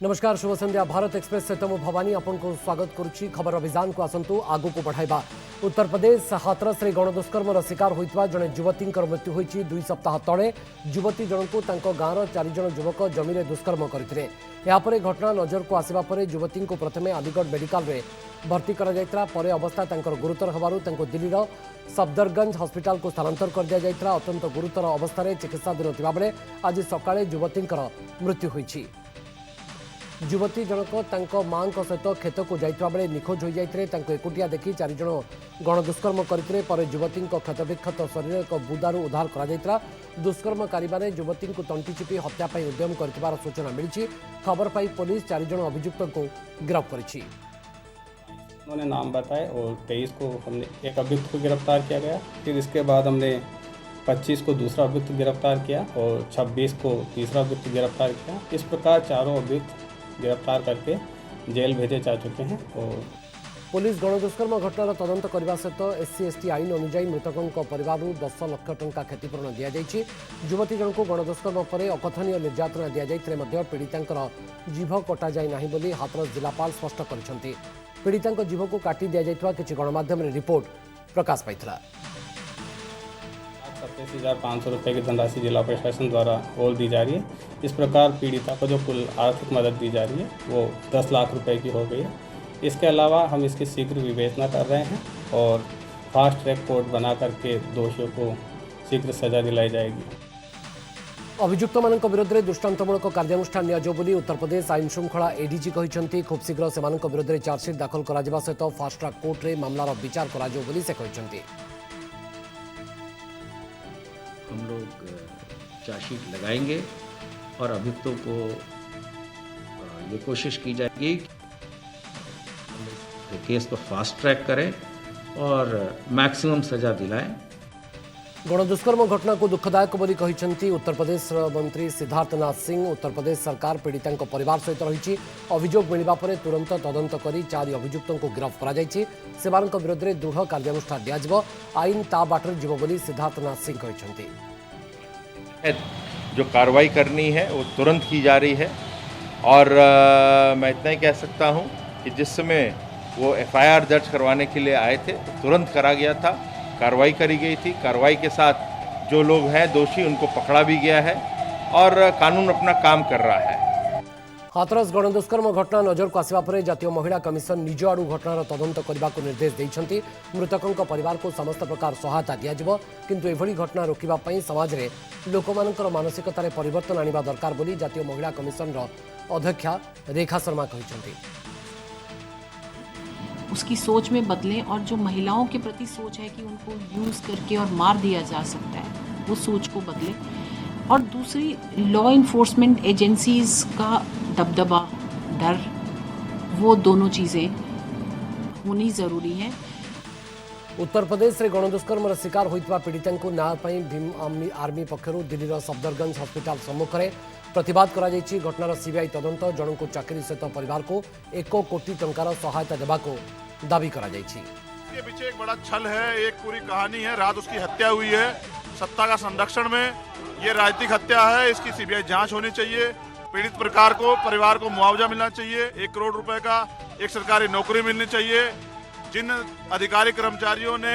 नमस्कार शुभ संध्या भारत एक्सप्रेस सहित मु भवानी आपन को स्वागत करुच्ची खबर अभियान को आसंतु आगु को बढ़ाइबा। उत्तर प्रदेश हाथरस रे गणदुष्कर्मर शिकार होइतबा जने युवती मृत्यु होइची 2 सप्ताह तले। युवती जनकु तांको गाँवर 4 जन युवक जमीन दुष्कर्म करथिले। यापरे घटना नजर को आसिबा परे युवती को प्रथमे अलीगढ़ मेडिकल रे भर्ती करा जायत्रा परे अवस्था तांकर गुरुतर हबारु तांको दिल्लीर सफदरगंज हॉस्पिटल को स्थानांतर कर दिया जायत्रा। अत्यंत गुरुतर अवस्था रे चिकित्साधीन थिबा बेले आज सकाळे युवती मृत्यु होइची। युवती जनक तांको मां सहित खेत को जाइतबा बेले निखोज हो जाइतरे। तांको एकुटिया देखि 4 जन गणदुष्कर्म करथिले। पर युवती क्षतविक्षत शरीर एक बुदारू उद्धार करा जाइतरा। दुष्कर्मकारी माने युवती को तंटी चिपी हत्या पाई उद्यम करथिबार सूचना मिलिछि। खबर पाई पुलिस 4 जन अभियुक्त को गिरफ्त करिछि। उन्होंने नाम बताए और 23 को हमने एक अभियुक्त को गिरफ्तार किया गया। फिर इसके बाद हमने 25 को दूसरा अभियुक्त गिरफ्तार किया और 26 को तीसरा अभियुक्त गिरफ्तार किया। इस प्रकार चारों अभियुक्त गिरफ्तार करके जेल भेजे जा चुके हैं। और पुलिस गणदुष्कर्म घटनार तदंत करने सहित SC/ST आईन अनुजाई मृतकों परिवार 10 लाख टंका क्षतिपूरण दि जाइछि। युवती जनक गणदुष्कर्म पर अकथनीय निर्यातना दि जाइथिले मध्य पीड़ितांकर जीभ कटा जाय नाही बोली हाथरस जिलापाल स्पष्ट करिसेंति। पीड़ितांक जीभ को काटी दि जाइतबा किछि गणमाध्यम रे रिपोर्ट प्रकाश पाइथिला। 27,500 रुपये की धनराशि जिला प्रशासन द्वारा ओल दी जा रही है। इस प्रकार पीड़िता को जो कुल आर्थिक मदद दी जा रही है वो 10 लाख रुपए की हो गई है। इसके अलावा हम इसकी शीघ्र विवेचना कर रहे हैं और फास्ट ट्रैक कोर्ट बना करके दोषियों को शीघ्र सजा दिलाई जाएगी। अभियुक्त मान विरोध में दृष्टांतमूलक कार्यानुष्ठान नियाजो बोली उत्तर प्रदेश आईन श्रृंखला एडीजी कहते। खूब शीघ्र से विरोध में चार्जसीट दाखल करा सहित फास्ट ट्रैक कोर्ट में मामलार विचार करा बोली से कहते। हम लोग चार्जशीट लगाएंगे और अभियुक्तों को ये कोशिश की जाएगी कि केस को फास्ट ट्रैक करें और मैक्सिमम सजा दिलाएं। गणदुष्कर्म घटना को दुखदायक बोली कहते उत्तर प्रदेश मंत्री सिद्धार्थनाथ सिंह। उत्तर प्रदेश सरकार पीड़िता परिवार सहित रही अभियोग मिलवा पर तुरंत तदंत कर 4 अभियुक्तों को गिरफ्त कर विरोध में दृढ़ कार्यानुष्ठान दिज्व आईन ता बाटर जीव बोली सिद्धार्थनाथ सिंह कहते। जो कार्रवाई करनी है वो तुरंत की जा रही है और मैं इतना ही कह सकता हूं कि जिस समय वो FIR दर्ज करवाने के लिए आए थे तो तुरंत करा गया था, कार्रवाई करी गई थी। कार्रवाई के साथ जो लोग हैं दोषी उनको पकड़ा भी गया है और कानून अपना काम कर रहा है। हाथरस गणदुष्कर्म घटना नजर को आसिबा परे जातीय महिला कमिशन निज आड़ू घटनार तदंत करने को निर्देश देइछन्ति। मृतकों परिवार को समस्त प्रकार सहायता दियाजिबो किंतु एभली घटना रोकिबा पई समाज रे लोकमानकर मानसिकतारे परिवर्तन आनिबा दरकार बोली जातीय महिला कमिशन अध्यक्षा रेखा शर्मा कहछन्ति। उसकी सोच में बदलें और जो महिलाओं के प्रति सोच है कि उनको यूज़ करके और मार दिया जा सकता है वो सोच को बदलें। और दूसरी लॉ इन्फोर्समेंट एजेंसीज का दबदबा डर वो दोनों चीज़ें होनी ज़रूरी हैं। उत्तर प्रदेश रे गणदुष्कर्म शिकार होइतबा पीड़िता को न्याय पाई भीम आर्मी पक्षर दिल्लीर सफदरगंज हॉस्पिटल सम्मुखें प्रतिवाद करा जायछि। घटनार CBI तदंत जन को चाकरी सहित परिवार को 1 कोटी टंकार सहायता देवा को दावी करा जायछि। इसके पीछे एक बड़ा छल है, एक पूरी कहानी है। रात उसकी हत्या हुई है सत्ता का संरक्षण में। ये राजनीतिक हत्या है, इसकी CBI जांच होनी चाहिए। पीड़ित परिवार को मुआवजा मिलना चाहिए 1 करोड़ रुपए का। एक सरकारी नौकरी मिलनी चाहिए। जिन अधिकारी कर्मचारियों ने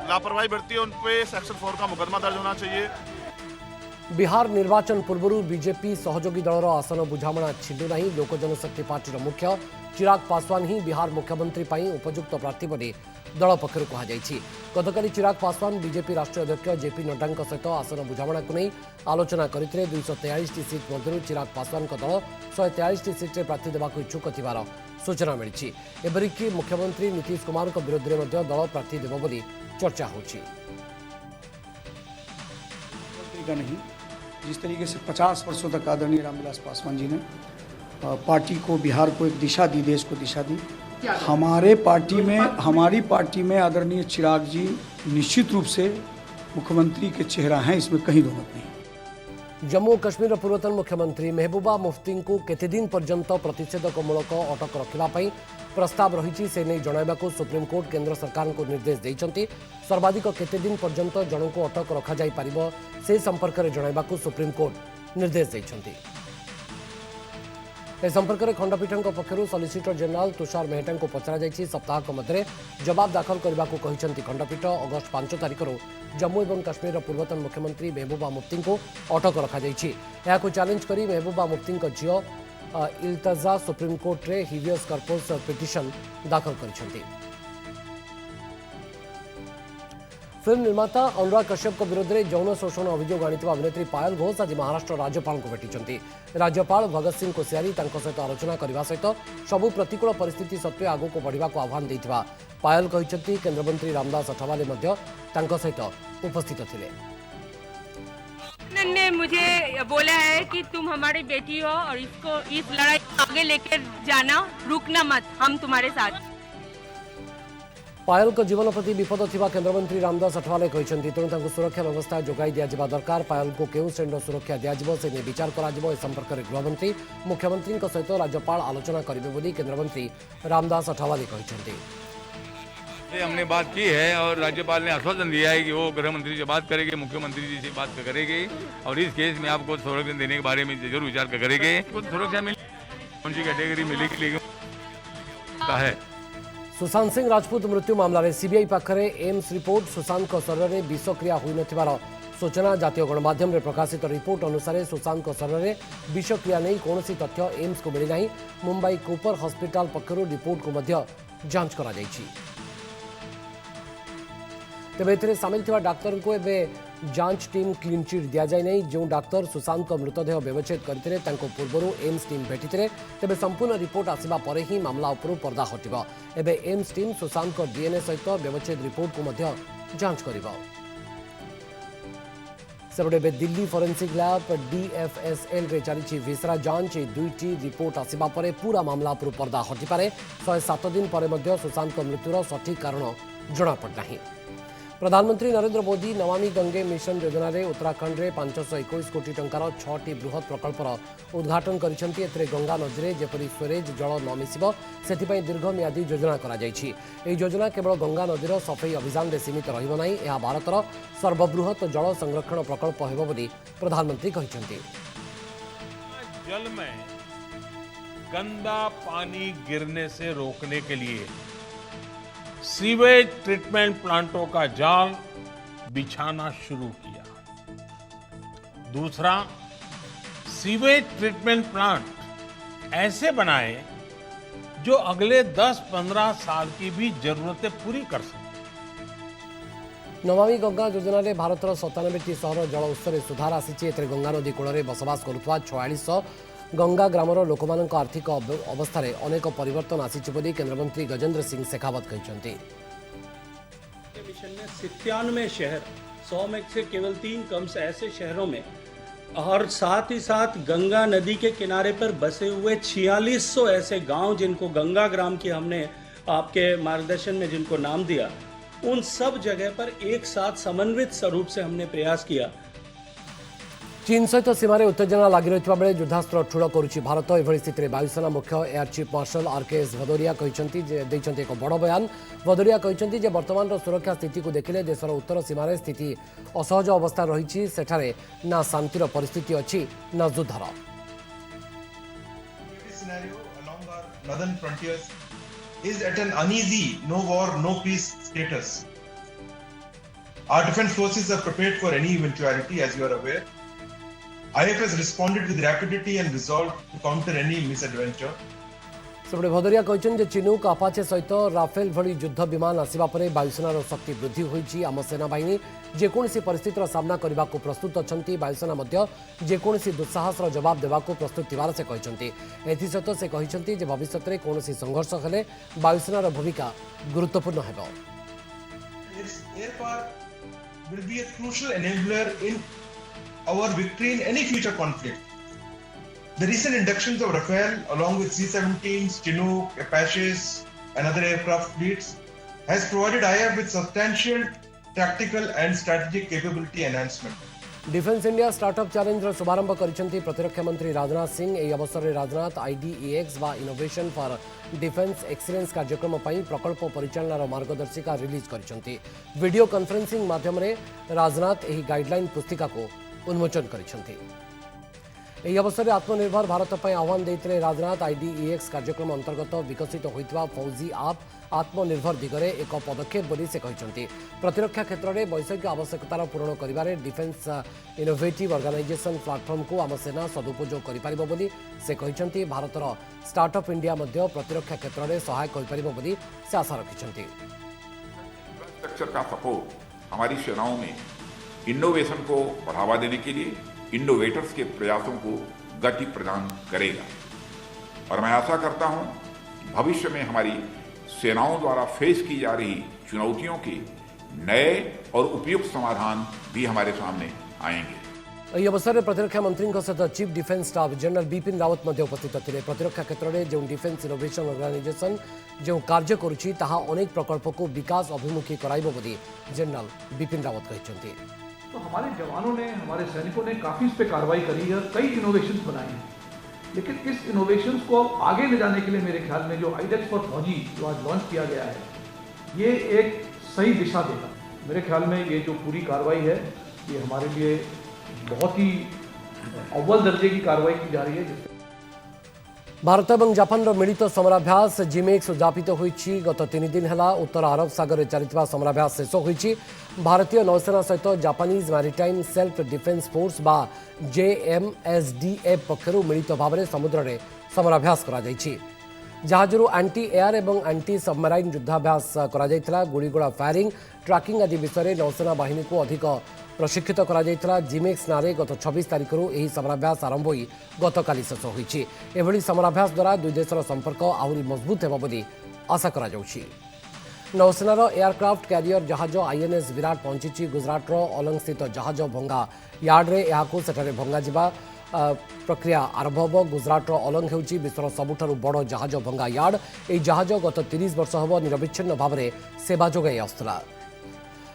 लापरवाही बरती है उन पे सेक्शन 4 का मुकदमा दर्ज होना चाहिए। बिहार निर्वाचन पूर्व बीजेपी सहयोगी दलर आसन बुझामणा छिंडु नहीं। लोक जनशक्ति पार्टी मुख्य चिराग पासवान ही बिहार मुख्यमंत्री पर उपयुक्त प्रार्थी बोली दल पक्षर कहुई। गतकाली चिराग पासवान बीजेपी राष्ट्रीय अध्यक्ष JP नड्डा सहित आसन बुझामणा को नहीं आलोचना करते। 243 सीट मध्य चिराग पासवान दल 143 सीट्रे प्रार्थी देवा इच्छुक थिबार सूचना मिली। एपरिकी मुख्यमंत्री नीतीश कुमार विरोध में दल प्रार्थी देव बोली चर्चा होछि। नहीं, जिस तरीके से 50 वर्षों तक आदरणीय रामविलास पासवान जी ने पार्टी को, बिहार को एक दिशा दी, देश को दिशा दी। हमारी पार्टी में आदरणीय चिराग जी निश्चित रूप से मुख्यमंत्री के चेहरा हैं, इसमें कहीं दो मत नहीं। जम्मू कश्मीर पूर्वतन मुख्यमंत्री महबूबा मुफ्ती को केते दिन पर्यंत प्रतिषेधकमूलक अटक रखा प्रस्ताव रही से नहीं जणाइबा को सुप्रीम कोर्ट केंद्र सरकार को निर्देश देइछन्ति। सर्वाधिक केते दिन पर्यंत जन को अटक रखा जाई पारिबो से संपर्क में जणाइबा को सुप्रीम कोर्ट निर्देश देइछन्ति। ए संपर्क में खंडपीठ पक्षर सॉलिसिटर जनरल तुषार मेहटा को पचरा सप्ताह मध्य जवाब दाखल करने को खंडपीठ अगस्ट 5 तारिख जम्मू और काश्मीर पूर्वतन मुख्यमंत्री महबूबा मुफ्ती को अटक रखा चैलेंज कर महबूबा मुफ्ती झील इल्तजा सुप्रीमकोर्ट रे हिवियस कर्पस पिटिशन दाखल कर फिल्म निर्माता अनुराग कश्यप को विरोध में यौन शोषण अभियोग आनी अभिनेत्री पायल घोष आज महाराष्ट्र राज्यपाल को भेटी राज्यपाल भगत सिंह कोश्यारी सहित आलोचना करने सहित सबू प्रतिकूल परिस्थिति सत्वे आगू को बढ़ा आह्वान देता पायल कहते केन्द्रमंत्री रामदास अठावाले सहित उपस्थित थे। ने मुझे बोला है कि तुम हमारी बेटी हो और इसको इस लड़ाई को आगे लेकर जाना, रुकना मत, हम तुम्हारे साथ। पायल को जीवन प्रति विपद थिबा केन्द्रमंत्री रामदास अठावाले कहते तेणु सुरक्षा व्यवस्था जोगाई दिया दरकार पायल को केउ श्रेणी सुरक्षा दिज्व से विचार कर संपर्क में गृहमंत्री मुख्यमंत्री सहित राज्यपाल आलोचना करेंगे केन्द्रमंत्री रामदास अठावाले कहते हमने बात की है और राज्यपाल ने आश्वासन दिया है कि वो गृह मंत्री से बात करेंगे, मुख्यमंत्री जी से बात करेंगे और इस केस में आपको संरक्षण देने के बारे में जरूर विचार करेंगे। कुछ सुरक्षा मिली, कौन सी कैटेगरी मिलेगी लेकिन है। सुशांत सिंह राजपूत मृत्यु मामला रे सीबीआई पाखरे एम्स रिपोर्ट सुशांत को शरीर में विषक्रिया होई नथिबार सूचना जातीय गणमाध्यम में प्रकाशित रिपोर्ट अनुसार सुशांत को शरीर में विषक्रिया नहीं कौन तथ्य एम्स को मिली नहीं। मुंबई कूपर हॉस्पिटल पक्षर रिपोर्ट को मध्य जांच करा जायछि। तेबे एथिरे सामिल थिबा डाक्टर को एबे जांच टीम क्लीन चिट दिया जाए नहीं। जो डाक्तर सुशांत को मृतदेह व्यवच्छेद करते पूर्व एम्स टीम भेटी तेबे संपूर्ण रिपोर्ट आसिबा परे ही मामला उपरू पर्दा हटिबो। एबे एम्स टीम सुशांत को डीएनए सहित व्यवच्छेद रिपोर्ट को मध्य जांच करिबो। सेपटे एबे दिल्ली फोरेंसिक लैब डीएफएसएल रे चली विसरा जांच दुईटी रिपोर्ट आसिबा परे पूरा मामला उपरू पर्दा हटिपारे। 107 दिन पर मध्य सुशांत को मृत्युर सठिक कारण जଣା पड़नाही। प्रधानमंत्री नरेंद्र मोदी नमामि गंगे मिशन योजना रे उत्तराखंड रे 521 कोटी टंकार 6टी बृहत प्रकल्पर उद्घाटन करिसेंती। एतरे गंगा नदी रे जेपरि स्वेरेज जल न मिसिबो सेथिपई दीर्घम्यादी योजना करा जायछि। एही योजना केवल गंगा नदीर सफाई अभियान रे सीमित रहिबो नाही, एहा भारतर सर्वबृहत जल संरक्षण प्रकल्प हेबो बोली प्रधानमंत्री कहिसेंती। जल में गंदा पानी गिरने से रोकने के लिए सीवेज ट्रीटमेंट प्लांटों का जाल बिछाना शुरू किया। दूसरा, सीवेज ट्रीटमेंट प्लांट ऐसे बनाए जो अगले 10-15 साल की भी जरूरतें पूरी कर सके। नमामि गंगा योजना रे भारतर 97टी सहर जल उत्स रे सुधार आसीछि। एतरे गंगा नदी कूल रे बसवास करुवा 4600 गंगा ग्रामर लोकमानक आर्थिक अवस्था रे अनेक परिवर्तन आसीछि बोली केंद्रमंत्री गजेंद्र सिंह शेखावत कहते। मिशन में 97 शहर 100 में से केवल 3 कम से ऐसे शहरों में और साथ ही साथ गंगा नदी के किनारे पर बसे हुए 4600 ऐसे गांव जिनको गंगा ग्राम की हमने आपके मार्गदर्शन में जिनको नाम दिया, उन सब जगह पर एक साथ समन्वित स्वरूप से हमने प्रयास किया। चीन सहित सीमार उत्तेजना लगी रही बेले युद्धास्त्र ठूल करुच्ची भारत। एभली स्थिति में वायुसेना मुख्य air chief marshal RKS Bhadauria एक बड़ बयान। भदौरिया कहते वर्तमान सुरक्षा स्थिति को देखिले देशर उत्तर सीमार स्थिति असहज अवस्था रही सेठारे ना शांतिर परिस्थिति अच्छी ना युद्धर। Our defense forces are prepared for any eventuality, as you are aware. IF has responded with rapidity and resolve to counter any misadventure. सेपटे भदौरिया कहते चिनूक अपाचे सहित राफेल भली युद्ध विमान आसवा पर वायुसेनार शक्ति वृद्धि होईछि। आम सेनाबाहिनी जेकोसी परिस्थितिर सामना करने को प्रस्तुत अच्छी। वायुसेना मध्य जेकोसी दुस्साहसर जवाब देवाक प्रस्तुत थिबार से कहते। एथिसहित से कहते भविष्य में कौन संघर्ष हेले वायुसेनार भूमिका गुरुत्वपूर्ण हेबो। Air power will be a crucial enabler in our victory in any future conflict. The recent inductions of Rafale, along with C-17s, Chinook, Apaches, and other aircraft fleets, has provided IF with substantial tactical and strategic capability enhancement. Defence India startup challenge शुभारंभ करिसेंती प्रतिरक्षा मंत्री राजनाथ सिंह। एही अवसर में Rajnath IDEX वा innovation for defence excellence कार्यक्रम पर प्रकल्प परिचालनार मार्गदर्शिका रिलीज करिसेंती। वीडियो कॉन्फ्रेंसिंग माध्यम रे राजनाथ एही गाइडलाइन पुस्तिका को उन्मोचन करिसेंती। ଏହି ଅବସରରେ ଆତ୍ମନିର୍ଭର ଭାରତ ପାଇଁ ଆହ୍ୱାନ ଦେଇଥିଲେ ରାଜନାଥ। IDEX କାର୍ଯ୍ୟକ୍ରମ ଅନ୍ତର୍ଗତ ବିକଶିତ ହୋଇଥିବା ଫୌଜି ଆପ୍ ଆତ୍ମନିର୍ଭର ଦିଗରେ ଏକ ପଦକ୍ଷେପ ବୋଲି ସେ କହିଛନ୍ତି। ପ୍ରତିରକ୍ଷା କ୍ଷେତ୍ରରେ ବୈଷୟିକ ଆବଶ୍ୟକତାର ପୂରଣ କରିବାରେ ଡିଫେନ୍ସ ଇନୋଭେଟିଭ୍ ଅର୍ଗାନାଇଜେସନ୍ ପ୍ଲାଟଫର୍ମକୁ ଆମ ସେନା ସଦୁପଯୋଗ କରିପାରିବ ବୋଲି ସେ କହିଛନ୍ତି। ଭାରତର ଷ୍ଟାର୍ଟଅପ୍ ଇଣ୍ଡିଆ ମଧ୍ୟ ପ୍ରତିରକ୍ଷା କ୍ଷେତ୍ରରେ ସହାୟକ ହୋଇପାରିବ ବୋଲି ସେ ଆଶା ରଖିଛନ୍ତି। इंफ्रास्ट्रक्चर का सपोर्ट हमारी सेनाओं में इनोवेशन को बढ़ावा देने के लिए इनोवेटर्स के प्रयासों को गति प्रदान करेगा और मैं आशा करता हूं भविष्य में हमारी सेनाओं द्वारा फेस की जा रही चुनौतियों के नए और उपयुक्त समाधान भी हमारे सामने आएंगे। ଏହି ଅବସରରେ ପ୍ରତିରକ୍ଷା ମନ୍ତ୍ରୀଙ୍କ ସହିତ chief defence staff general Bipin Rawat ମଧ୍ୟ ଉପସ୍ଥିତ ଥିଲେ। ପ୍ରତିରକ୍ଷା କ୍ଷେତ୍ରରେ ଯେଉଁ ଡିଫେନ୍ସ ଇନୋଭେସନ୍ ଅର୍ଗାନାଇଜେସନ୍ ଯେଉଁ କାର୍ଯ୍ୟ କରୁଛି ତାହା ଅନେକ ପ୍ରକଳ୍ପକୁ ବିକାଶ ଅଭିମୁଖୀ କରାଇବ ବୋଲି ଜେନେରାଲ ବିପିନ ରାୱତ କହିଛନ୍ତି। तो हमारे जवानों ने, हमारे सैनिकों ने काफ़ी इस पर कार्रवाई करी है, कई इनोवेशंस बनाए हैं, लेकिन इस इनोवेशंस को आगे ले जाने के लिए मेरे ख्याल में जो IDEX फॉर फौजी जो आज लॉन्च किया गया है ये एक सही दिशा देगा। मेरे ख्याल में ये जो पूरी कार्रवाई है ये हमारे लिए बहुत ही अव्वल दर्जे की कार्रवाई की जा रही है। भारत और जापान मिलित समराभ्यास जिमेक्स उद्यापित होईछि। गत 3 दिन है उत्तर अरब सागर में चलता समराभ्यास शेष होईछि। भारतीय नौसेना सहित Japanese maritime self defence force बा JMSDF पक्षर मिलित भाव में समुद्र में समराभ्यास करा जायछि। जहाजरू एंटी एयर और एंटी सबमराइन युद्धाभ्यास करा जायथिला। गुड़ीगोड़ा फायरिंग ट्रैकिंग आदि विषय में नौसेना बाहिनी को अधिक प्रशिक्षित करा जायथिला। जिमेक्स नारे गत 26 तारिख यह समराभ्यास आरंभ होई गतकाली शेष होईछि। एभली समराभ्यास द्वारा दुई देशर संपर्क आहरी मजबूत हेबो बोली आशा करा जाउछि। नौसेनार एयरक्राफ्ट कैरियर जहाज INS विराट पहुंची गुजरातर अलंग स्थित जहाज भंगा यार्ड्रे यहाकू सेठारे भंगा जिबा प्रक्रिया आरंभ हो। गुजरातर अलंग होउछि विश्वर सबुठारु बड़ जहाज भंगा यार्ड। यह जहाज गत 30 वर्ष हम निरविच्छिन्न भाव में सेवा जोगाई आसुला।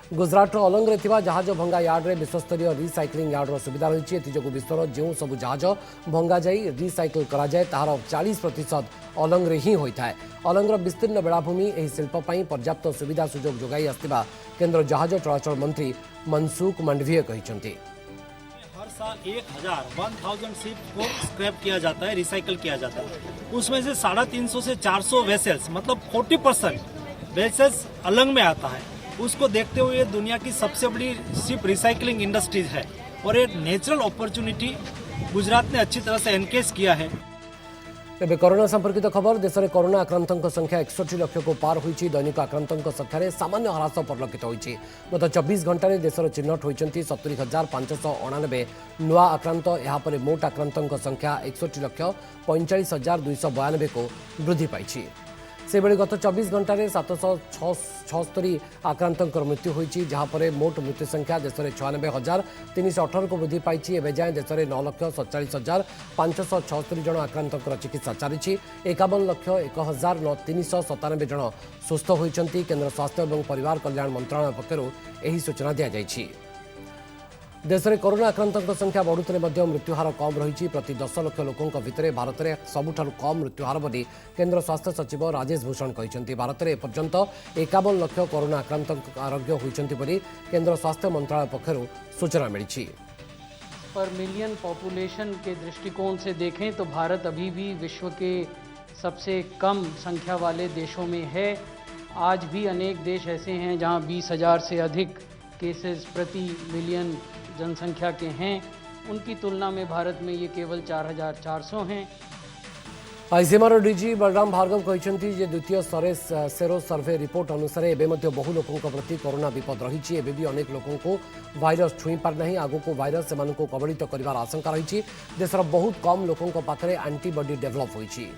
गुजरातर अलंग रे थिबा जहाज भंगा यार्ड्रे विश्वस्तरीय रिसाइक्लिंग यार्डर सुविधा रही है। एजों विश्वर जो सब जहाज भंगा जाई रिसाइकल करा जाए तार 40% अलंग रे ही होता है। अलंगर विस्तीर्ण बेलाभूमि यह शिल्प पर्याप्त सुविधा सुजोग जोगाई आसथिबा केंद्र जहाज चलाचल मंत्री मनसुख मांडवीय कहते। हर साल 1000 शिप को स्क्रैप किया जाता है, रिसाइकल किया जाता है। उसमें से 350 से 400 वेसल्स मतलब 40% वेसल्स अलंग में आता है। उसको देखते हुए दुनिया की सबसे बड़ी शिप रिसाइकलिंग इंडस्ट्रीज है और एक नेचुरल अपॉर्चुनिटी गुजरात ने अच्छी तरह से एनकेज किया है। तेज कोरोना संपर्कित खबर। देश में कोरोना आक्रांतों संख्या 61 लाख को पार होती। दैनिक आक्रांतों संख्यार सामान्य ह्रास परिलक्षित होती। गत 24 घंटे देशर चिन्हट होती 70,599 नुआ आक्रांत। यापर मोट आक्रांतों संख्या 61,45,292 को वृद्धि पाई। से बेले गत 24 घंटे 776 आक्रांतों मृत्यु होती। जहाँपर मोट मृत्यु संख्या देश में 96,318 को वृद्धि पाई। एवं जाए देश में 9,47,576 जन आक्रांतों चिकित्सा चली। 51,01,397 जन सुस्थ होती। केंद्र स्वास्थ्य और परिवार कल्याण मंत्रालय पक्षर यह सूचना दी जाएगी। देश में कोरोना आक्रांतों संख्या बढ़ुते मृत्युहार कम रही। प्रति 10 लाख लोकों भितर भारत में सबुठारु कम मृत्युहार बोली केंद्र स्वास्थ्य सचिव राजेश भूषण कहते। भारत में एपर्यंत 51 लाख कोरोना आक्रांत आरोग्य होती केंद्र स्वास्थ्य मंत्रालय पक्षर सूचना मिली। पर मिलियन पॉपुलेशन के दृष्टिकोण से देखें तो भारत अभी भी विश्व के सबसे कम संख्या वाले देशों में है। आज भी अनेक देश ऐसे हैं जहां 20,000 से अधिक केसेस प्रति मिलियन जनसंख्या के हैं। उनकी तुलना में भारत में ये केवल 4,400 हैं। आईसीएमआर डीजी बलराम भार्गव कहते द्वितीय सेरो सर्वे रिपोर्ट अनुसार एवं बहु लोकों प्रति कोरोना विपद रही। एवं भी अनेक लोकों को भाइरस छुई पारना। आगू को भाइरस से कबलित कर आशंका रही। देशर बहुत कम लोकों पाखे एंटीबॉडी डेवलप होती।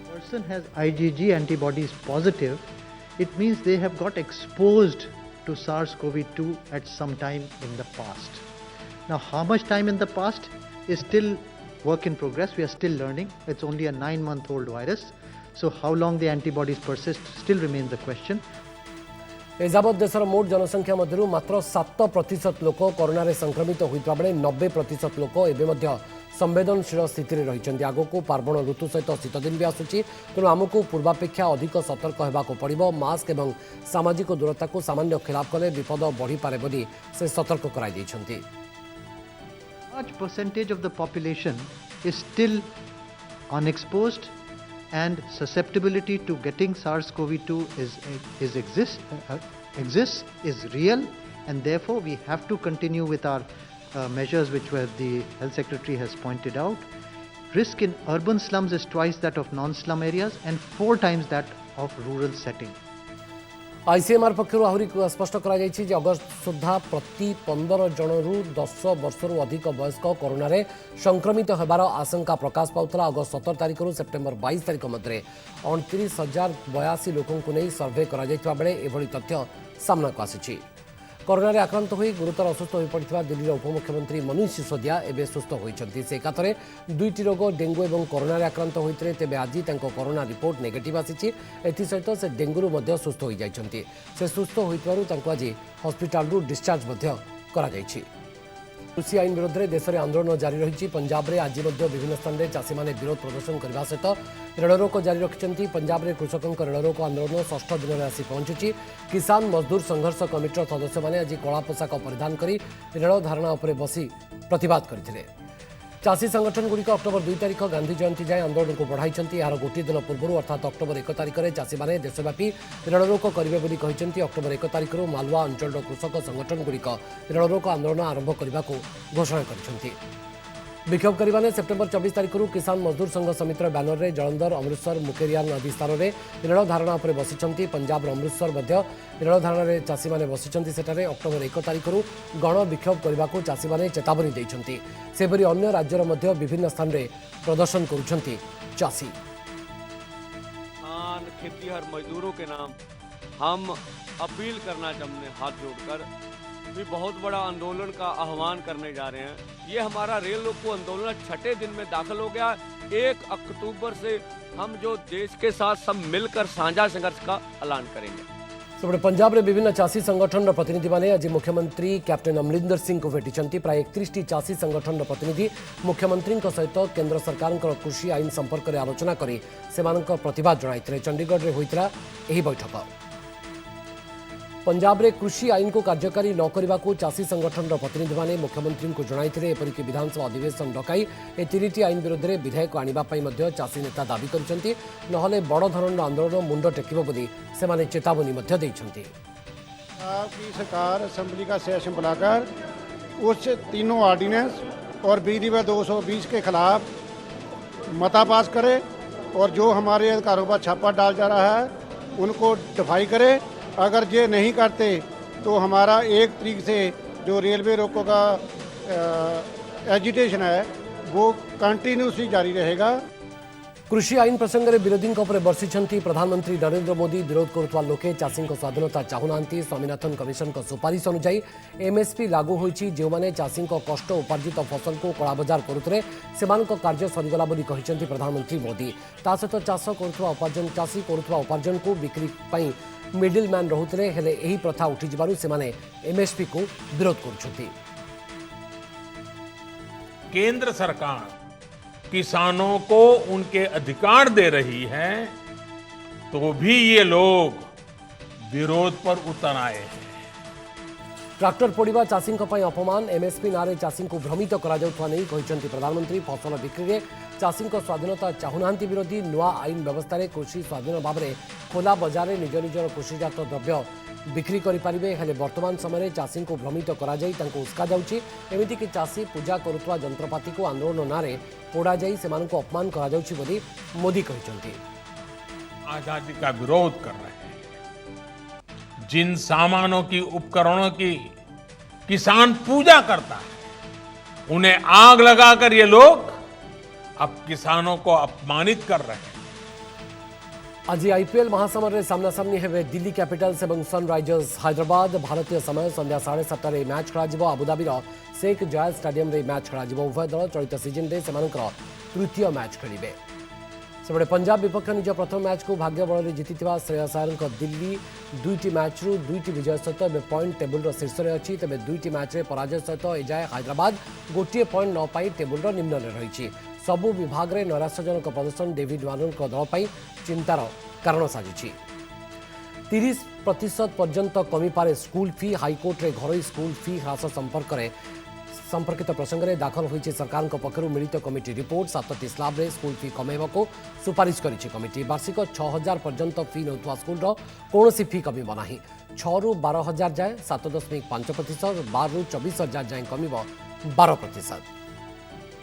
Person has IgG antibodies positive, it means they have got exposed to SARS-CoV-2 at some time in the past. Now, how much time in the past is still work in progress. We are still learning. It's only a 9-month-old virus. So how long the antibodies persist still remains the question. एजावत देशर मोट जनसंख्या मध्य मात्र 7% लोक corona संक्रमित होता बेले 90% लोक एवं संवेदनशील स्थित रही। आग को पार्वण ऋतु सहित शीतदिन भी आसूची। तेणु आमको पूर्वापेक्षा अधिक सतर्क होगाक पड़ो। मास्क और सामाजिक दूरता को सामान्य खिलाफ कले विपद बढ़ी पारे बोली से सतर्क कराई। large percentage of the population is still unexposed and susceptibility to getting SARS-CoV-2 exists, is real, and therefore we have to continue with our measures which were the Health Secretary has pointed out. Risk in urban slums is twice that of non-slum areas and 4 times that of rural setting. ICMR पक्षर आहरी स्पष्ट कर August सुधा प्रति 15 जनरू 10 वर्षर अधिक वयस्क corona रे संक्रमित होबार आशंका प्रकाश पाउथला। अगस्ट 17 तारिख सेप्टेम्बर 22 तारिख मध्य 29,082 लोकों को नहीं सर्वे करा जायतिबा बेले एभली तथ्य सामना को आसिछि। कोरोना रे आक्रांत होई गुरुतर असुस्थ होई पड़िथिबा दिल्लीर उपमुख्यमंत्री मनीष सिसोदिया एबे सुस्थ होइछन्ति। से एकातरे दुईटी रोग डेंगू एवं कोरोना रे आक्रांत होइतरे तेबे आज तांको कोरोना रिपोर्ट नेगेटिव आसिछि। एथि सहित से डेंगूरु मध्य सुस्थ होई जाइछन्ति। से सुस्थ होइतबारु तांको आज हॉस्पिटल रु डिस्चार्ज मध्य करा जाइछि। कृषि आईन विरोध में देश में आंदोलन जारी रही। पंजाब में आज विभिन्न स्थान में चाषी मैंने विरोध प्रदर्शन करने सहित रेल रोक जारी रखिंट। पंजाब में कृषकों रेल रोक आंदोलन 6ठ दिन में आसी पहुंची। किसान मजदूर संघर्ष कमिटर सदस्य मैंने आज कला पोशाक परिधान कर रेल धारणा उपर बसी प्रतिवाद करते। चाषी संगठन गुड़िक अक्टोबर 2 तारिख गांधी जयंती जाए आंदोलन को बढ़ाई। यार गोटे दिन पूर्व अर्थात अक्टोबर 1 तारिख में चाषी मैंने देशव्यापी रेल रोक करेंगे। अक्टोबर 1 तारिख मालवा अंचल कृषक संगठन गुड़िक रेल रोक आंदोलन आरंभ करने को घोषणा कर विक्षोभकारी मैंने सेप्टेम्बर 24 तारिख किसान मजदूर संघ समितिर बैनर में जलंधर अमृतसर मुकेरियान आदि स्थान में रेल धारणा उपर बसी। पंजाब अमृतसर रेल धारणा में चाषी मैंने बसी। सेठारे अक्टोबर 1 तारिख गण विक्षोभ करने को चाषी मैंने चेतावनी देते। सेपरी अन्य राज्यर मध्य विभिन्न स्थान में प्रदर्शन करुछंती चाषी। खेतीहर मजदूरों के नाम हम अपील करना चाहते हाथ जोड़कर भी बहुत बड़ा आंदोलन का आह्वान करने जा रहे हैं। ये हमारा रेल रोको आंदोलन 6ठे दिन में दाखिल हो गया। 1 अक्टूबर से हम जो देश के साथ सब मिलकर साझा संघर्ष का ऐलान करेंगे। सेपटे पंजाब में विभिन्न चाषी संगठन प्रतिनिधि मैंने आज मुख्यमंत्री कैप्टेन अमरिंदर सिंह को भेटी। प्राय 31 चाषी संगठन प्रतिनिधि मुख्यमंत्री सहित केंद्र सरकार कृषि आईन संपर्क में आलोचना कर प्रतिवाद जनाई। चंडीगढ़ में होता यह बैठक। पंजाब में कृषि आईन को कार्यकारी न करने को चाषी संगठन प्रतिनिधि मैंने मुख्यमंत्री को जनाई। एपरिक विधानसभा अधिवेशन डकाई ए 3टी आईन विरोध में विधेयक आने चाषी नेता दाबी करछन्ति। नहले बड़ धरण आंदोलन मुंड टेकिबो बोली सेमाने चेतावनी मध्य देइछन्ति। की सरकार असेंबली का सेशन बुलाकर उस तीनों ऑर्डिनेंस और विधि 220 के खिलाफ मता पास करे और जो हमारे अधिकारों पर छापा डाल जा रहा है उनको डिफाई करे। अगर ये नहीं करते तो हमारा 1 तारीख से जो रेलवे रोको का एजिटेशन है वो कंटिन्यूसली जारी रहेगा। कृषि आईन प्रसंग में विरोधी बर्षिंट प्रधानमंत्री नरेंद्र मोदी। विरोध करुवा लोके चाषी स्वाधीनता चाहूना। स्वामीनाथन कमिशन सुपारिश अनुजाई एमएसपी लागू होईछि। जो माने चाषी कष्ट उपार्जित फसल को कलाबजार करुते से कार्य सरीगला बोली कहिसेंति प्रधानमंत्री मोदी। ता सहित चाष करुवा उपार्जन चाषी करुवा उपार्जन को बिक्री पई मिडिल मैन रहुते हेले एही प्रथा उठी जिबारु से माने एमएसपी को विरोध करुछथि। केंद्र सरकार किसानों को उनके अधिकार दे रही है तो भी ये लोग विरोध पर उतर आए हैं। ट्रैक्टर पोड़िबा चाषी अपमान। एमएसपी नारे चाषी को भ्रमित करा जाउथवा नहीं कहिसेंति प्रधानमंत्री। फसल बिक्री में चाषी स्वाधीनता चाहूना विरोधी। नुआ आईन व्यवस्था रे कृषि स्वाधीन भाव में खोला बजार में निज निजर कृषिजात द्रव्य बिक्री करें। हेले वर्तमान समय चाषी को भ्रमित करा जाई तांको उस्का जाउछि। एमिति कि चाषी पूजा करुवा जंत्रपाति को आंदोलन नारे पोड़ा जाई सेमानंको अपमान करा जाउछि बोली मोदी कहिसेंति। आजादी का विरोध कर रहे हैं। जिन सामानों की उपकरणों की किसान पूजा करता है उन्हें आग लगाकर ये लोग अब किसानों को अपमानित कर रहे हैं। आज आईपीएल महासमर में सामना सामनी हेबे दिल्ली कैपिटल्स एवं सनराइजर्स हैदराबाद। भारतीय समय संध्या 7:30 मैच खेल। आबुधाबीर शेख जायद स्टेडियम रे मैच खेल। उभय दल चलित सीजन में सेमानकर तृतीय मैच खेलिबे। सेपटे पंजाब विपक्ष निज प्रथम मैच को भाग्य बल जीति श्रेयस अय्यर दिल्ली 2टी मैच रु 2टी विजय सहित पॉइंट टेबुल शीर्ष में अच्छी। तेज 2टी मैच पराजय सहित एजाए हैदराबाद गोटे पॉइंट न पाई टेबुल निम्न में रही। सबु विभाग में नैराश्यजनक प्रदर्शन डेविड वार्नर दल पर चिंतार कारण साजिछि। 30% पर्यंत कमी पारे स्कूल फी। हाईकोर्ट रे घरोई स्कूल फी ह्रास संपर्क में संपर्कित प्रसंग में दाखल होती सरकार पक्षर मिलित कमिटी रिपोर्ट 7टी स्लाब रे स्कूल फी कमेवा को सुपारिश करिछि कमिटी। वार्षिक 6,000 पर्यंत फी नौथुआ स्कूल कौन फी कमिब नाही। 6 ରୁ 12,000 जाए 7.5%, 12 ରୁ 24,000 जाए कमिब 12%।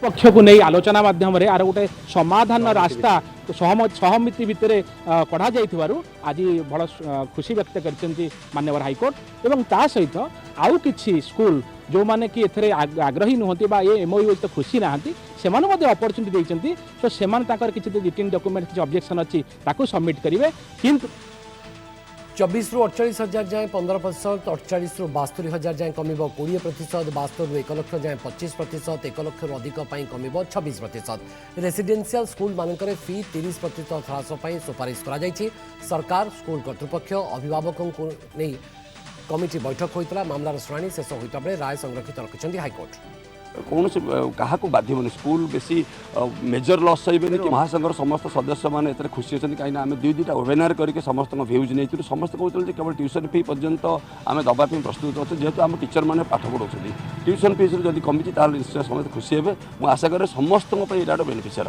पक्ष को नहीं आलोचना माध्यम आर गोटे समाधान रास्ता सहमति भितर कढ़ा जाइथिबारु आज बड़ खुशी व्यक्त करछन्ती माननीय हाईकोर्ट एवं ता सहित आउ किछि स्कूल जो माने कि एथरे आग्रही नुहति बा ये एमओयू तो खुशी नाहंती सेमानो मध्ये अपॉर्चुनिटी देइछन्ती तो सेमान ताकर किछि रिटन डॉक्यूमेंट किछि ऑब्जेक्शन अछि ताकू सबमिट करिवे किंतु 24 ରୁ 48,000 जाए 15%, 48 ରୁ 72,000 जाए कमिब 20%, 72 ରୁ 1 लाख जाए 25%, 1 लाख रु अधिक पाई कमिब 26%। रेसिडेंशियल स्कूल मानकर फी 30% ह्रास पाई सुपारिश करा जायछि। सरकार स्कूल कर्तृपक्ष अभिभावकों को नहीं कमिटी बैठक होइतला मामलार शुणाणी शेष होइता बेले राय संरक्षित रखिछन्ती हाईकोर्ट। कौन से क्या बाध्यमनि स्कूल बेसी मेजर लॉस सही कि महासंघर समस्त सदस्य मैंने खुशी अच्छे कहीं आम दुईटा वेबिनार करके समस्त व्यूज नहीं समस्त कहते केवल ट्यूशन फी पर्यंत आम दवाई प्रस्तुत अच्छे जेहेतु आम टीचर मैंने पाठ पढ़ाऊँ ट्यूशन फीस जब कमी निश्चय समस्त खुशी हे मुझे आशा करें समस्त बेनिफिशियर।